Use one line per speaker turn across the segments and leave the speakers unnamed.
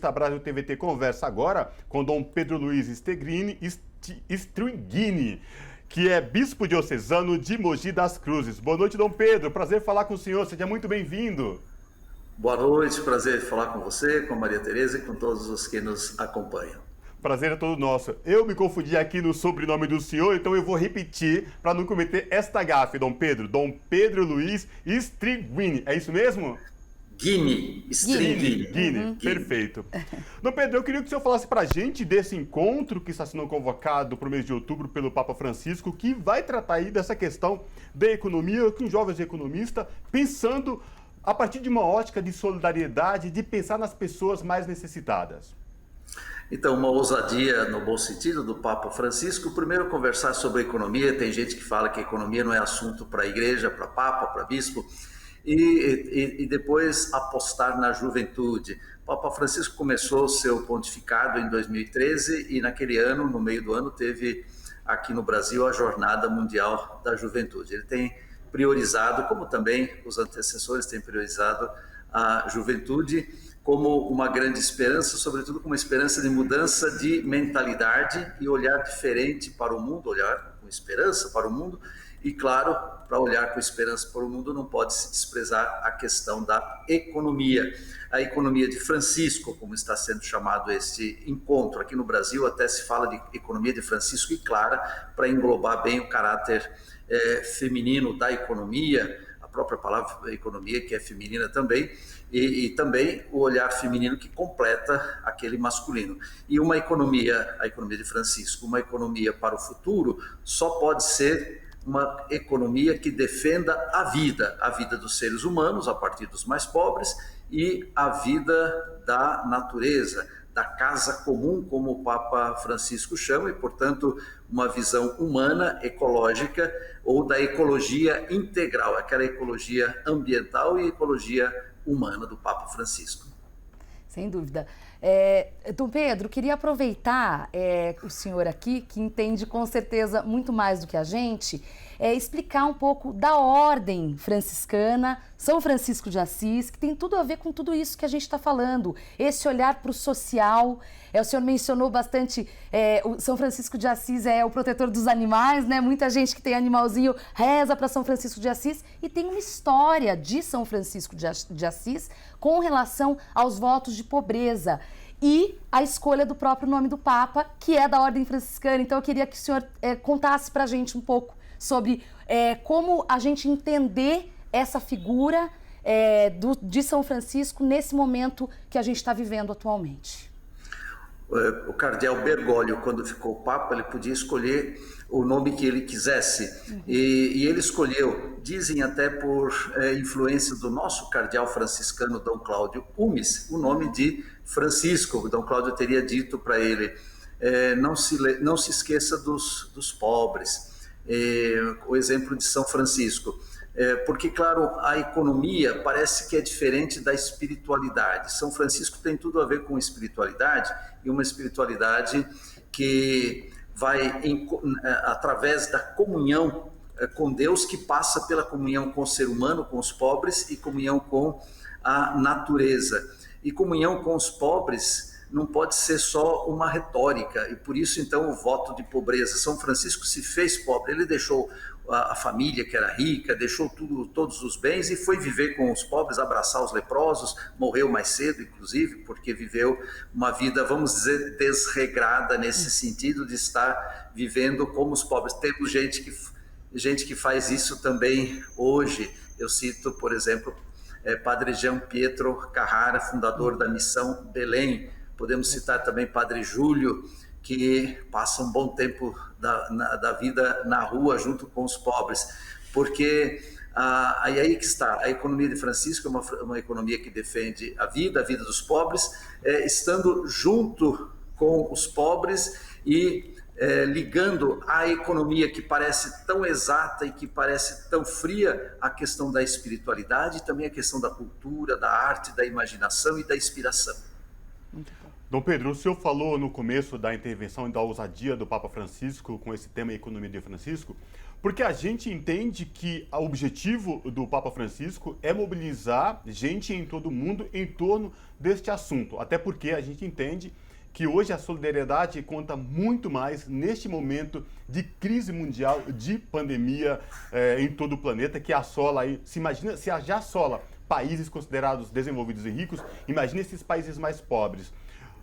revista Brasil TVT conversa agora com Dom Pedro Luiz Stringini, que é bispo diocesano de Mogi das Cruzes. Boa noite, Dom Pedro. Prazer falar com o senhor. Seja muito bem-vindo.
Boa noite, prazer falar com você, com a Maria Tereza e com todos os que nos acompanham.
Prazer é todo nosso. Eu me confundi aqui no sobrenome do senhor, então eu vou repetir para não cometer esta gafe, Dom Pedro. Dom Pedro Luiz Stringini. É isso mesmo?
Guine.
Perfeito. Dom Pedro, eu queria que o senhor falasse para a gente desse encontro que está sendo convocado para o mês de outubro pelo Papa Francisco, que vai tratar aí dessa questão da economia, com jovens economistas, pensando a partir de uma ótica de solidariedade, de pensar nas pessoas mais necessitadas.
Então, uma ousadia no bom sentido do Papa Francisco. Primeiro, conversar sobre economia. Tem gente que fala que economia não é assunto para a igreja, para Papa, para bispo. E depois apostar na juventude. O Papa Francisco começou seu pontificado em 2013 e naquele ano, no meio do ano, teve aqui no Brasil a Jornada Mundial da Juventude. Ele tem priorizado, como também os antecessores têm priorizado, a juventude como uma grande esperança, sobretudo como uma esperança de mudança de mentalidade e olhar diferente para o mundo, olhar com esperança para o mundo. E, claro, para olhar com esperança para o mundo não pode se desprezar a questão da economia. A economia de Francisco, como está sendo chamado este encontro. Aqui no Brasil até se fala de economia de Francisco e Clara, para englobar bem o caráter feminino da economia, a própria palavra economia, que é feminina também, e também o olhar feminino que completa aquele masculino. E uma economia, a economia de Francisco, uma economia para o futuro, só pode ser uma economia que defenda a vida dos seres humanos, a partir dos mais pobres, e a vida da natureza, da casa comum, como o Papa Francisco chama, e, portanto, uma visão humana, ecológica, ou da ecologia integral, aquela ecologia ambiental e ecologia humana do Papa Francisco.
Sem dúvida. Dom Pedro, queria aproveitar o senhor aqui, que entende com certeza muito mais do que a gente, explicar um pouco da ordem franciscana, São Francisco de Assis, que tem tudo a ver com tudo isso que a gente está falando, esse olhar para o social. O senhor mencionou bastante, o São Francisco de Assis é o protetor dos animais, né? Muita gente que tem animalzinho reza para São Francisco de Assis, e tem uma história de São Francisco de Assis com relação aos votos de pobreza e a escolha do próprio nome do Papa, que é da ordem franciscana. Então eu queria que o senhor contasse para a gente um pouco sobre como a gente entender essa figura de São Francisco nesse momento que a gente está vivendo atualmente.
O cardeal Bergoglio, quando ficou Papa, ele podia escolher o nome que ele quisesse, e ele escolheu, dizem até por influência do nosso cardeal franciscano Dom Cláudio Umes, o nome de Francisco. O Dom Cláudio teria dito para ele, não se esqueça dos pobres, o exemplo de São Francisco. Porque, claro, a economia parece que é diferente da espiritualidade. São Francisco tem tudo a ver com espiritualidade, e uma espiritualidade que vai através da comunhão com Deus, que passa pela comunhão com o ser humano, com os pobres, e comunhão com a natureza. E comunhão com os pobres não pode ser só uma retórica, e por isso então o voto de pobreza. São Francisco se fez pobre, ele deixou a família que era rica, deixou todos os bens e foi viver com os pobres, abraçar os leprosos, morreu mais cedo inclusive, porque viveu uma vida, vamos dizer, desregrada nesse sentido de estar vivendo como os pobres. Temos gente que faz isso também hoje. Eu cito, por exemplo, Padre Jean Pietro Carrara, fundador da Missão Belém. Podemos citar também Padre Júlio, que passa um bom tempo da vida na rua junto com os pobres, porque aí que está, a economia de Francisco é uma economia que defende a vida dos pobres, estando junto com os pobres e ligando a economia que parece tão exata e que parece tão fria à questão da espiritualidade, e também a questão da cultura, da arte, da imaginação e da inspiração.
Muito bom. Dom Pedro, o senhor falou no começo da intervenção e da ousadia do Papa Francisco com esse tema Economia de Francisco, porque a gente entende que o objetivo do Papa Francisco é mobilizar gente em todo o mundo em torno deste assunto, até porque a gente entende que hoje a solidariedade conta muito mais neste momento de crise mundial, de pandemia em todo o planeta, que assola aí, se imagina, se já assola países considerados desenvolvidos e ricos, imagine esses países mais pobres.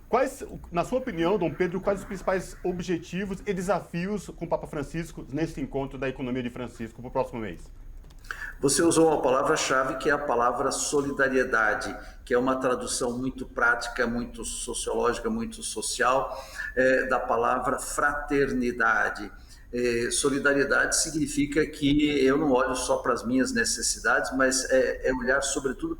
Quais, na sua opinião, Dom Pedro, quais os principais objetivos e desafios com o Papa Francisco nesse encontro da Economia de Francisco para o próximo mês?
Você usou uma palavra-chave que é a palavra solidariedade, que é uma tradução muito prática, muito sociológica, muito social, da palavra fraternidade. Solidariedade significa que eu não olho só para as minhas necessidades, mas é olhar sobretudo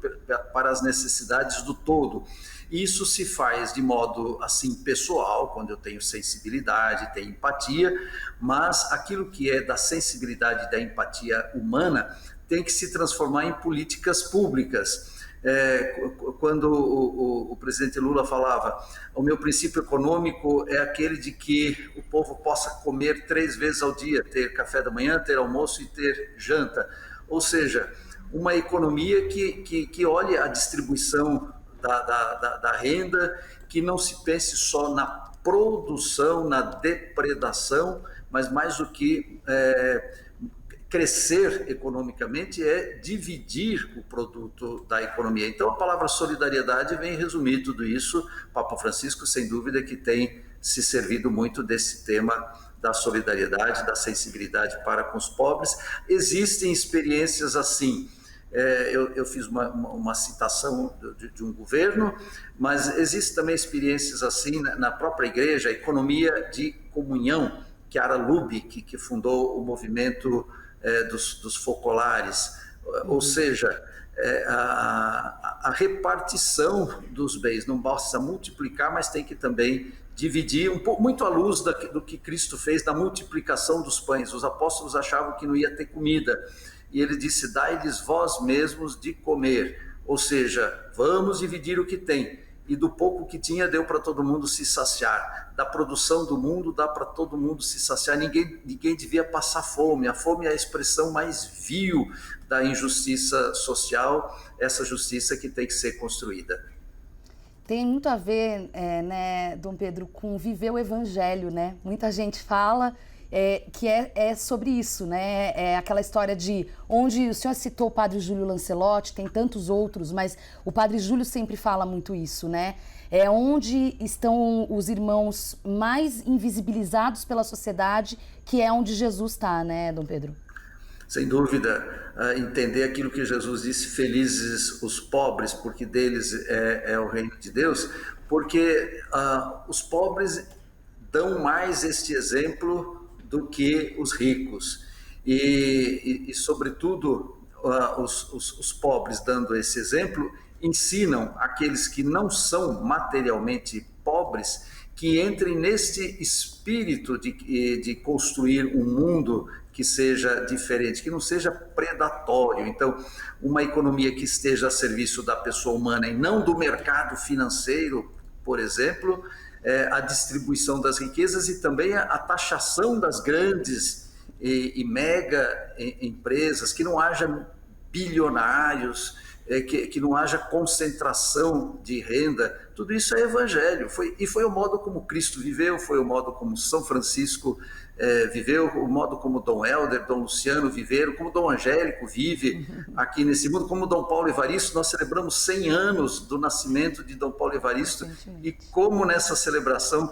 para as necessidades do todo. Isso se faz de modo assim pessoal, quando eu tenho sensibilidade, tenho empatia, mas aquilo que é da sensibilidade e da empatia humana tem que se transformar em políticas públicas. Quando o presidente Lula falava, o meu princípio econômico é aquele de que o povo possa comer 3 vezes ao dia, ter café da manhã, ter almoço e ter janta. Ou seja, uma economia que olhe a distribuição da renda, que não se pense só na produção, na depredação, mas mais do que crescer economicamente é dividir o produto da economia. Então a palavra solidariedade vem resumir tudo isso. Papa Francisco, sem dúvida, que tem se servido muito desse tema da solidariedade, da sensibilidade para com os pobres. Existem experiências assim. Eu fiz uma citação de um governo, mas existem também experiências assim na própria igreja, a economia de comunhão, que Chiara Lubich, que fundou o movimento dos focolares, ou seja, a repartição dos bens, não basta multiplicar, mas tem que também dividir, muito à luz do que Cristo fez da multiplicação dos pães. Os apóstolos achavam que não ia ter comida, e ele disse, dai-lhes vós mesmos de comer, ou seja, vamos dividir o que tem, e do pouco que tinha deu para todo mundo se saciar, da produção do mundo dá para todo mundo se saciar, ninguém devia passar fome. A fome é a expressão mais vil da injustiça social, essa justiça que tem que ser construída.
Tem muito a ver, né, Dom Pedro, com viver o evangelho, né? Muita gente fala que é sobre isso, né? É aquela história de onde o senhor citou o padre Júlio Lancelotti, tem tantos outros, mas o padre Júlio sempre fala muito isso, né? É onde estão os irmãos mais invisibilizados pela sociedade, que é onde Jesus está, né, Dom Pedro?
Sem dúvida, entender aquilo que Jesus disse, felizes os pobres, porque deles é o reino de Deus, porque os pobres dão mais este exemplo do que os ricos, e sobretudo, os pobres, dando esse exemplo, ensinam aqueles que não são materialmente pobres que entrem neste espírito de construir um mundo que seja diferente, que não seja predatório. Então, uma economia que esteja a serviço da pessoa humana e não do mercado financeiro, por exemplo, a distribuição das riquezas e também a taxação das grandes e mega empresas, que não haja bilionários, que não haja concentração de renda. Tudo isso é evangelho, e foi o modo como Cristo viveu, foi o modo como São Francisco viveu, o modo como Dom Helder, Dom Luciano viveram, como Dom Angélico vive aqui nesse mundo, como Dom Paulo Evaristo. Nós celebramos 100 anos do nascimento de Dom Paulo Evaristo, e como nessa celebração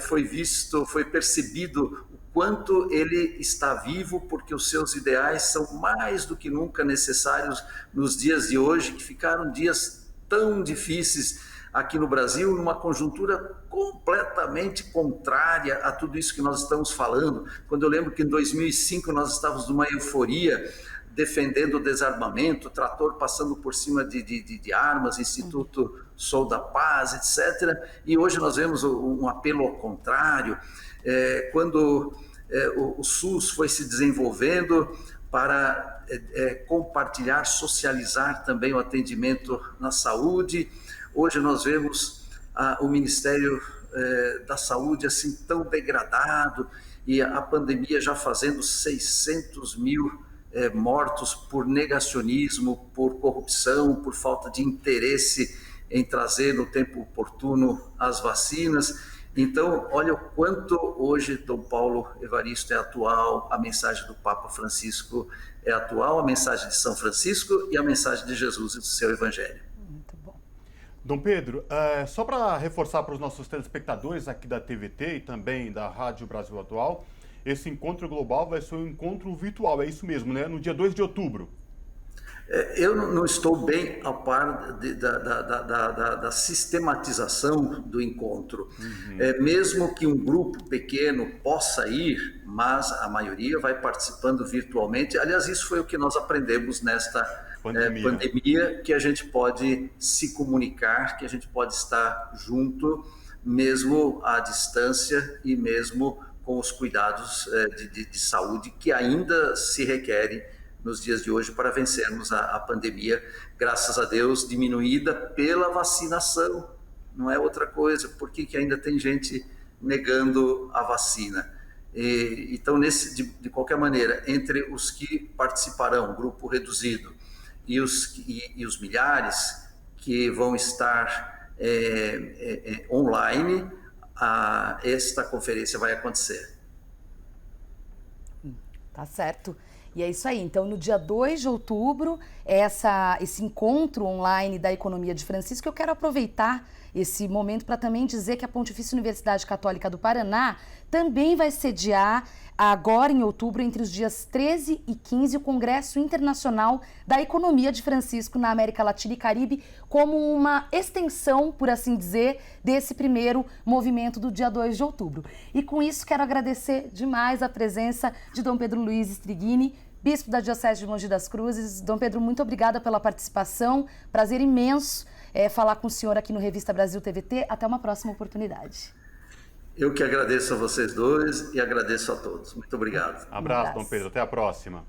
foi percebido o quanto ele está vivo, porque os seus ideais são mais do que nunca necessários nos dias de hoje, que ficaram dias tão difíceis aqui no Brasil, numa conjuntura completamente contrária a tudo isso que nós estamos falando. Quando eu lembro que em 2005 nós estávamos numa euforia, defendendo o desarmamento, trator passando por cima de armas, Instituto Sou da Paz, etc. E hoje nós vemos um apelo ao contrário. Quando o SUS foi se desenvolvendo para compartilhar, socializar também o atendimento na saúde, hoje nós vemos o Ministério da Saúde assim tão degradado e a pandemia já fazendo 600 mil mortos por negacionismo, por corrupção, por falta de interesse em trazer no tempo oportuno as vacinas. Então, olha o quanto hoje Dom Paulo Evaristo é atual, a mensagem do Papa Francisco é atual, a mensagem de São Francisco e a mensagem de Jesus e do seu Evangelho.
Muito bom.
Dom Pedro, só para reforçar para os nossos telespectadores aqui da TVT e também da Rádio Brasil Atual, esse encontro global vai ser um encontro virtual, é isso mesmo, né? No dia 2 de outubro.
Eu não estou bem a par da sistematização do encontro. Mesmo que um grupo pequeno possa ir, mas a maioria vai participando virtualmente. Aliás, isso foi o que nós aprendemos nesta pandemia, que a gente pode se comunicar, que a gente pode estar junto, mesmo à distância e mesmo com os cuidados de saúde que ainda se requerem nos dias de hoje para vencermos a pandemia, graças a Deus, diminuída pela vacinação. Não é outra coisa. Por que ainda tem gente negando a vacina? Então, de qualquer maneira, entre os que participarão, grupo reduzido, e os milhares que vão estar online, esta conferência vai acontecer.
Tá certo. E é isso aí. Então, no dia 2 de outubro, esse encontro online da Economia de Francisco, eu quero aproveitar esse momento para também dizer que a Pontifícia Universidade Católica do Paraná também vai sediar, agora em outubro, entre os dias 13 e 15, o Congresso Internacional da Economia de Francisco na América Latina e Caribe, como uma extensão, por assim dizer, desse primeiro movimento do dia 2 de outubro. E com isso, quero agradecer demais a presença de Dom Pedro Luiz Strigini, bispo da Diocese de Mogi das Cruzes. Dom Pedro, muito obrigada pela participação. Prazer imenso falar com o senhor aqui no Revista Brasil TVT. Até uma próxima oportunidade.
Eu que agradeço a vocês dois e agradeço a todos. Muito obrigado.
Abraço, Dom Pedro. Até a próxima.